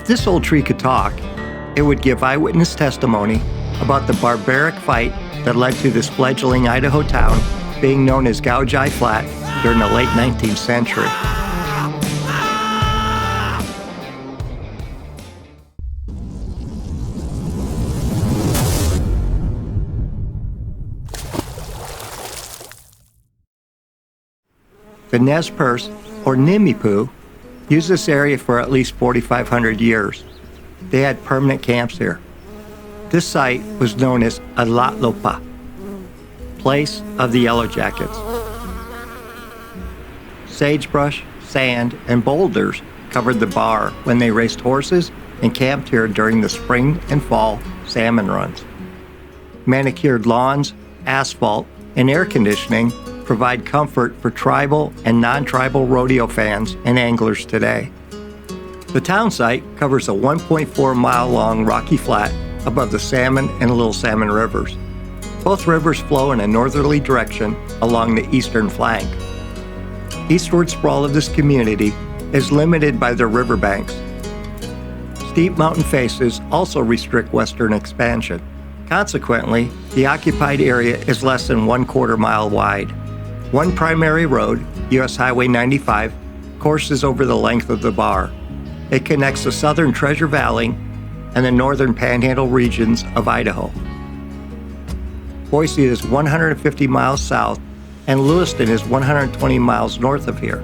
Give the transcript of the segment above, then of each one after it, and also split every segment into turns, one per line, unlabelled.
this old tree could talk, it would give eyewitness testimony about the barbaric fight that led to this fledgling Idaho town being known as Gouge-Eye Flat during the late 19th century. The Nez Perce, or Nimiipuu, used this area for at least 4,500 years. They had permanent camps here. This site was known as Allatlo'puh, place of the Yellow Jackets. Sagebrush, sand, and boulders covered the bar when they raced horses and camped here during the spring and fall salmon runs. Manicured lawns, asphalt, and air conditioning provide comfort for tribal and non-tribal rodeo fans and anglers today. The town site covers a 1.4-mile-long rocky flat above the Salmon and Little Salmon rivers. Both rivers flow in a northerly direction along the eastern flank. Eastward sprawl of this community is limited by their riverbanks. Steep mountain faces also restrict western expansion. Consequently, the occupied area is less than 1/4 mile wide. One primary road, US Highway 95, courses over the length of the bar. It connects the southern Treasure Valley and the northern Panhandle regions of Idaho. Boise is 150 miles south, and Lewiston is 120 miles north of here.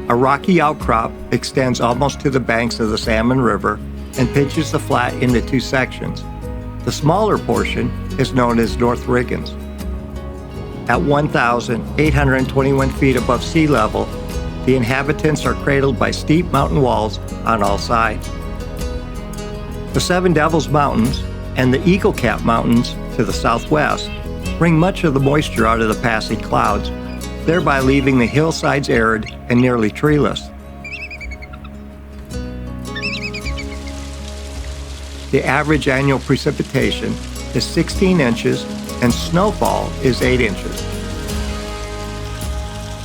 A rocky outcrop extends almost to the banks of the Salmon River and pinches the flat into two sections. The smaller portion is known as North Riggins. At 1,821 feet above sea level, the inhabitants are cradled by steep mountain walls on all sides. The Seven Devils Mountains and the Eagle Cap Mountains to the southwest bring much of the moisture out of the passing clouds, thereby leaving the hillsides arid and nearly treeless. The average annual precipitation is 16 inches and snowfall is 8 inches.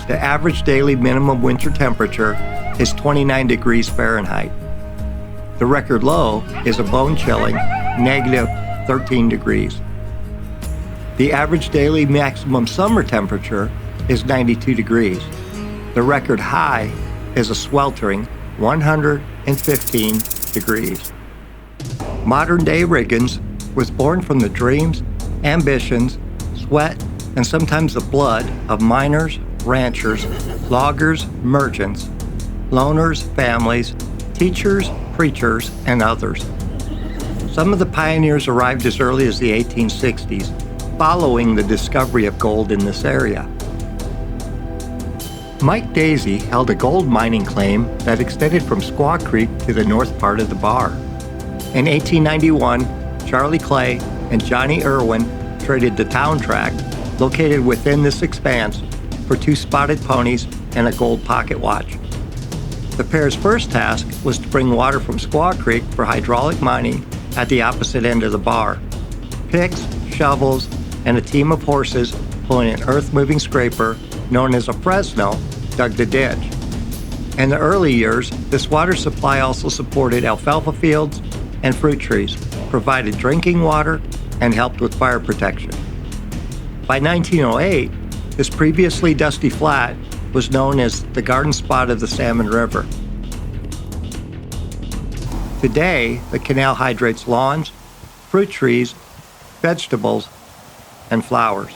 The average daily minimum winter temperature is 29 degrees Fahrenheit. The record low is a bone-chilling -13 degrees. The average daily maximum summer temperature is 92 degrees. The record high is a sweltering 115 degrees. Modern-day Riggins was born from the dreams, ambitions, sweat, and sometimes the blood of miners, ranchers, loggers, merchants, loners, families, teachers, preachers, and others. Some of the pioneers arrived as early as the 1860s, following the discovery of gold in this area. Mike Daisy held a gold mining claim that extended from Squaw Creek to the north part of the bar. In 1891, Charlie Clay and Johnny Irwin traded the town tract, located within this expanse, for 2 spotted ponies and a gold pocket watch. The pair's first task was to bring water from Squaw Creek for hydraulic mining at the opposite end of the bar. Picks, shovels, and a team of horses pulling an earth-moving scraper known as a Fresno dug the ditch. In the early years, this water supply also supported alfalfa fields and fruit trees, provided drinking water, and helped with fire protection. By 1908, this previously dusty flat was known as the garden spot of the Salmon River. Today, the canal hydrates lawns, fruit trees, vegetables, and flowers.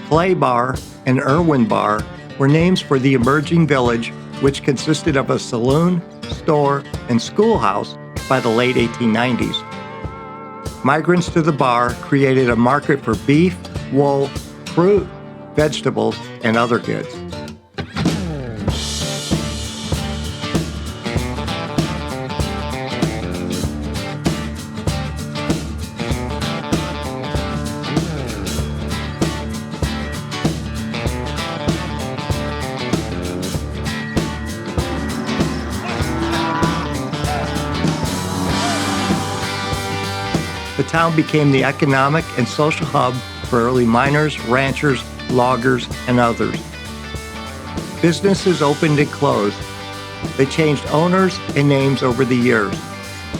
Clay Bar and Irwin Bar were names for the emerging village, which consisted of a saloon, store, and schoolhouse by the late 1890s. Migrants to the bar created a market for beef, wool, fruit, vegetables, and other goods. The town became the economic and social hub for early miners, ranchers, loggers, and others. Businesses opened and closed. They changed owners and names over the years.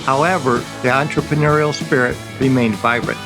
However, the entrepreneurial spirit remained vibrant.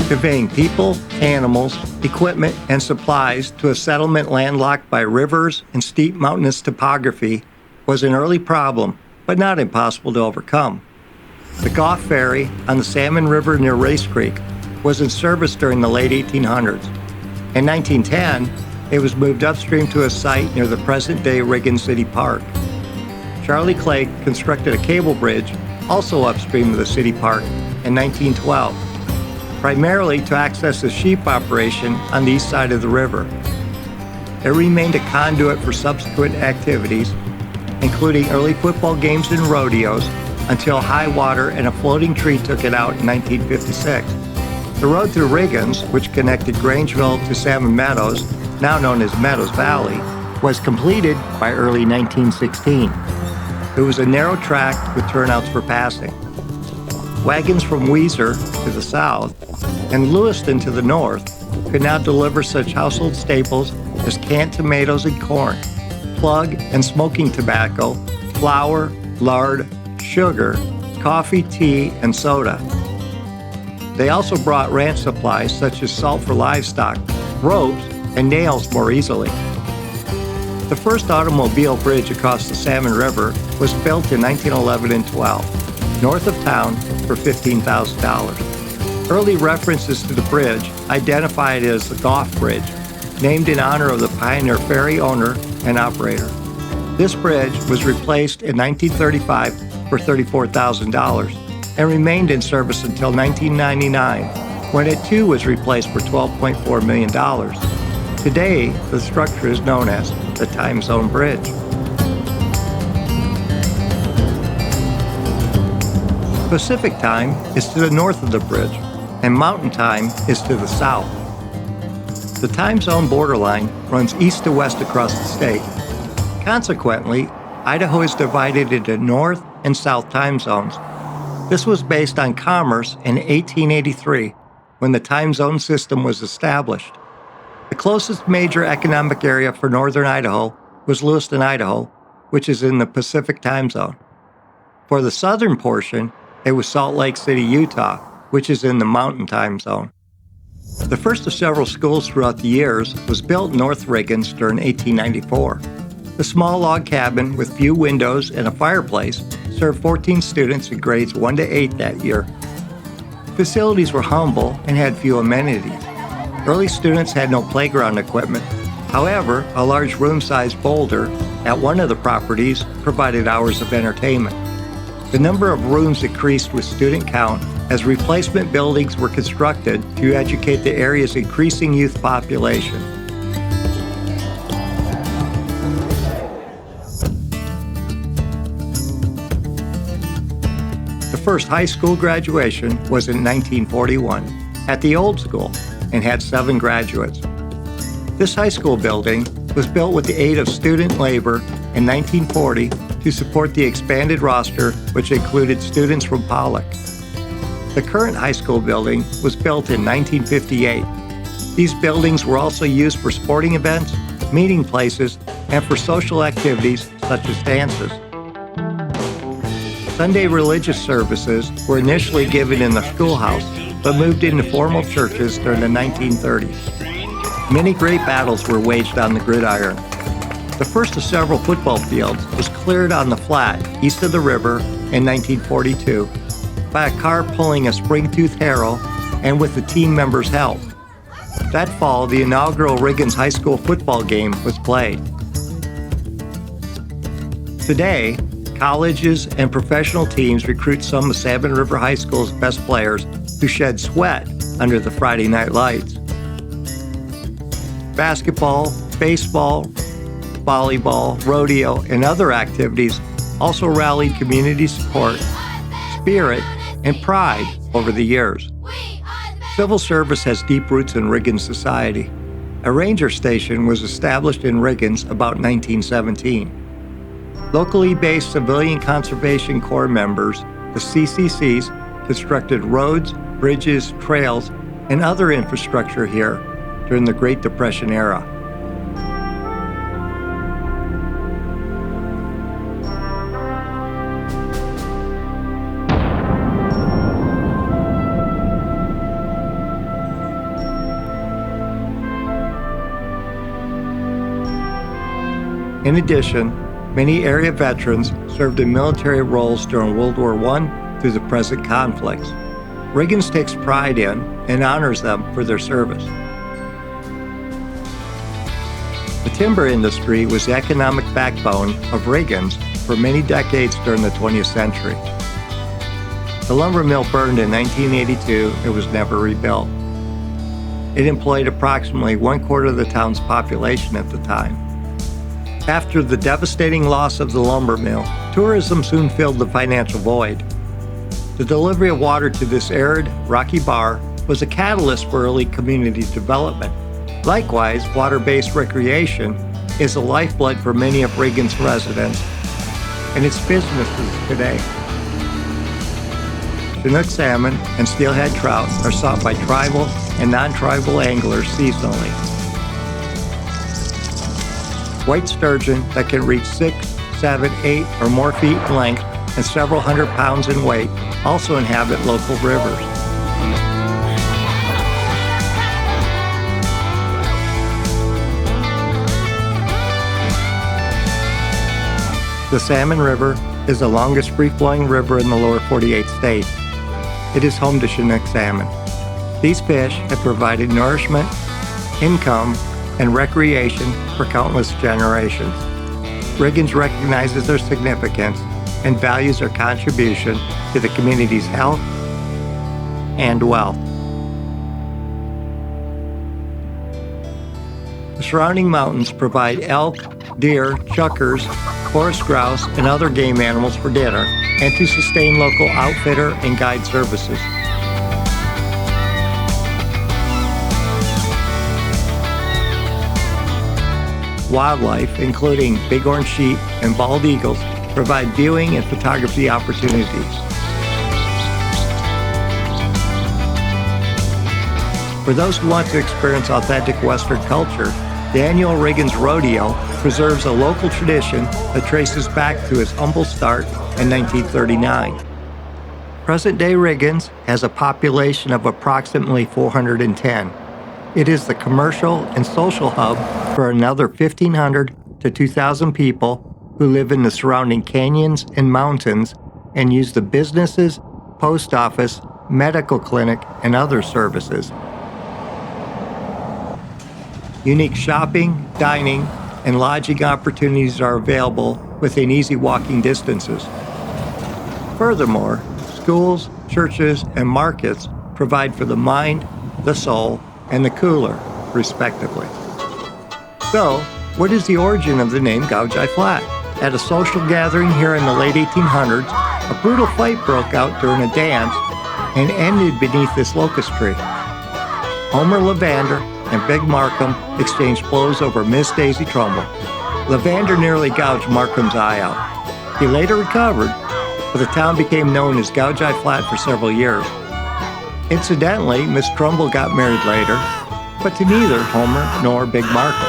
Conveying people, animals, equipment, and supplies to a settlement landlocked by rivers and steep mountainous topography was an early problem, but not impossible to overcome. The Gouge Ferry on the Salmon River near Race Creek was in service during the late 1800s. In 1910, it was moved upstream to a site near the present-day Riggins City Park. Charlie Clay constructed a cable bridge also upstream of the city park in 1912. Primarily to access the sheep operation on the east side of the river. It remained a conduit for subsequent activities, including early football games and rodeos, until high water and a floating tree took it out in 1956. The road through Riggins, which connected Grangeville to Salmon Meadows, now known as Meadows Valley, was completed by early 1916. It was a narrow track with turnouts for passing. Wagons from Weiser to the south and Lewiston to the north could now deliver such household staples as canned tomatoes and corn, plug and smoking tobacco, flour, lard, sugar, coffee, tea, and soda. They also brought ranch supplies such as salt for livestock, ropes, and nails more easily. The first automobile bridge across the Salmon River was built in 1911 and 12, north of town for $15,000. Early references to the bridge identify it as the Gouge Bridge, named in honor of the pioneer ferry owner and operator. This bridge was replaced in 1935 for $34,000 and remained in service until 1999, when it too was replaced for $12.4 million. Today, the structure is known as the Time Zone Bridge. Pacific Time is to the north of the bridge, and Mountain Time is to the south. The time zone borderline runs east to west across the state. Consequently, Idaho is divided into north and south time zones. This was based on commerce in 1883, when the time zone system was established. The closest major economic area for northern Idaho was Lewiston, Idaho, which is in the Pacific time zone. For the southern portion, it was Salt Lake City, Utah, which is in the Mountain Time Zone. The first of several schools throughout the years was built north Riggins during 1894. The small log cabin with few windows and a fireplace served 14 students in grades 1 to 8 that year. Facilities were humble and had few amenities. Early students had no playground equipment. However, a large room-sized boulder at one of the properties provided hours of entertainment. The number of rooms increased with student count as replacement buildings were constructed to educate the area's increasing youth population. The first high school graduation was in 1941 at the old school and had 7 graduates. This high school building was built with the aid of student labor in 1940 to support the expanded roster, which included students from Pollock. The current high school building was built in 1958. These buildings were also used for sporting events, meeting places, and for social activities such as dances. Sunday religious services were initially given in the schoolhouse, but moved into formal churches during the 1930s. Many great battles were waged on the gridiron. The first of several football fields was cleared on the flat east of the river in 1942 by a car pulling a spring-tooth harrow and with the team members' help. That fall, the inaugural Riggins High School football game was played. Today, colleges and professional teams recruit some of Salmon River High School's best players who shed sweat under the Friday night lights. Basketball, baseball, volleyball, rodeo, and other activities also rallied community support, spirit, and pride over the years. Civil service has deep roots in Riggins society. A ranger station was established in Riggins about 1917. Locally based Civilian Conservation Corps members, the CCCs, constructed roads, bridges, trails, and other infrastructure here during the Great Depression era. In addition, many area veterans served in military roles during World War I through the present conflicts. Riggins takes pride in and honors them for their service. The timber industry was the economic backbone of Riggins for many decades during the 20th century. The lumber mill burned in 1982 and was never rebuilt. It employed approximately 1/4 of the town's population at the time. After the devastating loss of the lumber mill, tourism soon filled the financial void. The delivery of water to this arid, rocky bar was a catalyst for early community development. Likewise, water-based recreation is the lifeblood for many of Riggins' residents and its businesses today. Chinook salmon and steelhead trout are sought by tribal and non-tribal anglers seasonally. White sturgeon that can reach 6, 7, 8, or more feet in length and several hundred pounds in weight also inhabit local rivers. The Salmon River is the longest free-flowing river in the lower 48 states. It is home to Chinook salmon. These fish have provided nourishment, income, and recreation for countless generations. Riggins recognizes their significance and values their contribution to the community's health and wealth. The surrounding mountains provide elk, deer, chukars, forest grouse, and other game animals for dinner and to sustain local outfitter and guide services. Wildlife, including bighorn sheep and bald eagles, provide viewing and photography opportunities. For those who want to experience authentic Western culture, the annual Riggins Rodeo preserves a local tradition that traces back to its humble start in 1939. Present-day Riggins has a population of approximately 410. It is the commercial and social hub for another 1,500 to 2,000 people who live in the surrounding canyons and mountains and use the businesses, post office, medical clinic, and other services. Unique shopping, dining, and lodging opportunities are available within easy walking distances. Furthermore, schools, churches, and markets provide for the mind, the soul, and the cooler, respectively. So, what is the origin of the name Gouge-Eye Flat? At a social gathering here in the late 1800s, a brutal fight broke out during a dance and ended beneath this locust tree. Homer Levander and Big Markham exchanged blows over Miss Daisy Trumbull. Levander nearly gouged Markham's eye out. He later recovered, but the town became known as Gouge-Eye Flat for several years. Incidentally, Miss Trumbull got married later, but to neither Homer nor Big Markham.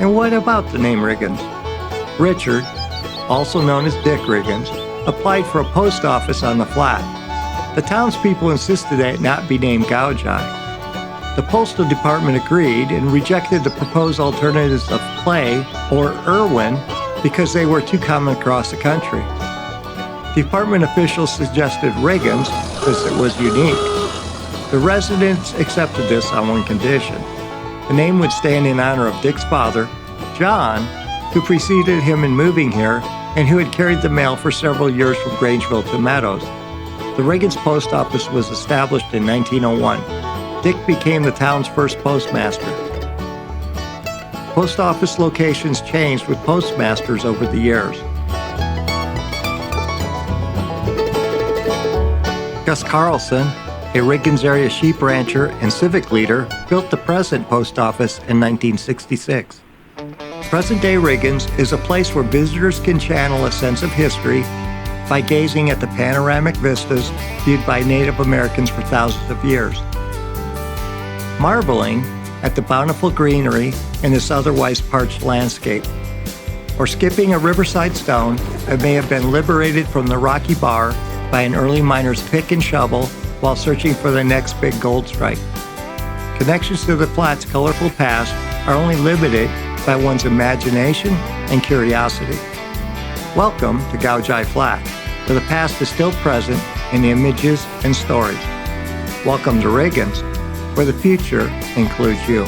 And what about the name Riggins? Richard, also known as Dick Riggins, applied for a post office on the flat. The townspeople insisted that it not be named Gouge-Eye. The postal department agreed and rejected the proposed alternatives of Clay or Irwin because they were too common across the country. Department officials suggested Riggins because it was unique. The residents accepted this on one condition. The name would stand in honor of Dick's father, John, who preceded him in moving here and who had carried the mail for several years from Grangeville to Meadows. The Riggins Post Office was established in 1901. Dick became the town's first postmaster. Post office locations changed with postmasters over the years. Gus Carlson, a Riggins area sheep rancher and civic leader, built the present post office in 1966. Present-day Riggins is a place where visitors can channel a sense of history by gazing at the panoramic vistas viewed by Native Americans for thousands of years. Marveling at the bountiful greenery in this otherwise parched landscape, or skipping a riverside stone that may have been liberated from the rocky bar by an early miner's pick and shovel while searching for the next big gold strike. Connections to the Flat's colorful past are only limited by one's imagination and curiosity. Welcome to Gouge-Eye Flat, where the past is still present in images and stories. Welcome to Riggins, where the future includes you.